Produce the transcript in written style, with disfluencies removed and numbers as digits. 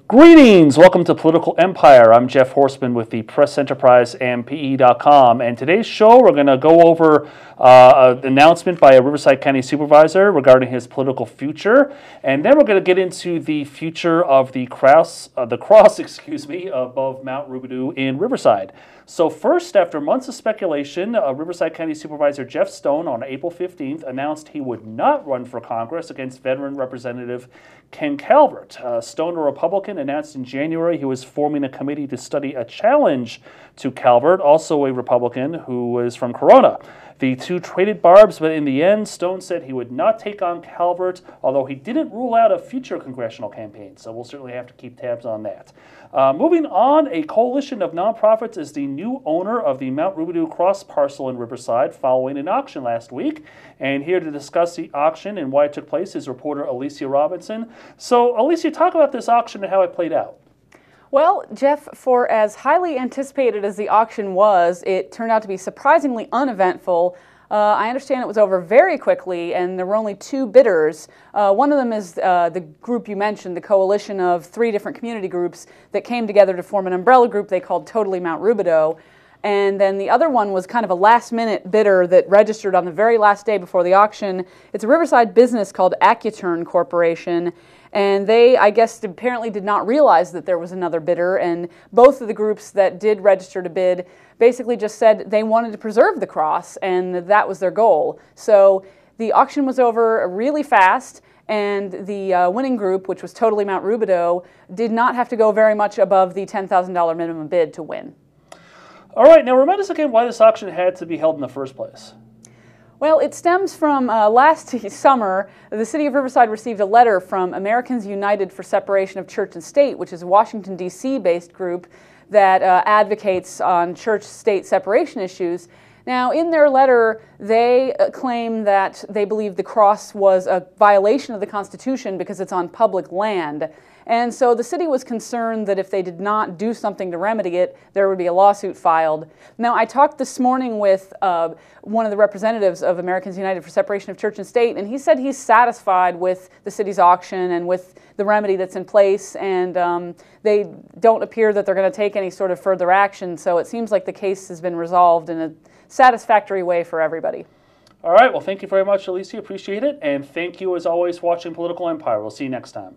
Greetings! Welcome to Political Empire. I'm Jeff Horseman with the Press Enterprise and PE.com. And today's show, we're going to go over an announcement by a Riverside County Supervisor regarding his political future. And then we're going to get into the future of the cross above Mount Rubidoux in Riverside. So first, after months of speculation, Riverside County Supervisor Jeff Stone on April 15th announced he would not run for Congress against veteran Representative Ken Calvert. Stone, a Republican, announced in January he was forming a committee to study a challenge to Calvert, also a Republican who is from Corona. The two traded barbs, but in the end, Stone said he would not take on Calvert, although he didn't rule out a future congressional campaign, so we'll certainly have to keep tabs on that. Moving on, a coalition of nonprofits is the new owner of the Mount Rubidoux cross parcel in Riverside following an auction last week. And here to discuss the auction and why it took place is reporter Alicia Robinson. So, Alicia, talk about this auction and how it played out. Well, Jeff, for as highly anticipated as the auction was, it turned out to be surprisingly uneventful. I understand it was over very quickly, and there were only two bidders. One of them is the group you mentioned, the coalition of three different community groups that came together to form an umbrella group they called Totally Mount Rubidoux. And then the other one was kind of a last-minute bidder that registered on the very last day before the auction. It's a Riverside business called Accuturn Corporation. And they, I guess, apparently did not realize that there was another bidder, and both of the groups that did register to bid basically just said they wanted to preserve the cross, and that was their goal. So the auction was over really fast, and the winning group, which was Totally Mount Rubidoux, did not have to go very much above the $10,000 minimum bid to win. All right, now remind us again why this auction had to be held in the first place. Well, it stems from last summer. The city of Riverside received a letter from Americans United for Separation of Church and State, which is a Washington, D.C. based group that advocates on church-state separation issues. Now, in their letter, they claim that they believe the cross was a violation of the Constitution because it's on public land. And so the city was concerned that if they did not do something to remedy it, there would be a lawsuit filed. Now, I talked this morning with one of the representatives of Americans United for Separation of Church and State, and he said he's satisfied with the city's auction and with the remedy that's in place, and they don't appear that they're going to take any sort of further action, so it seems like the case has been resolved in a satisfactory way for everybody. All right, well, thank you very much, Alicia. Appreciate it, and thank you, as always, for watching Political Empire. We'll see you next time.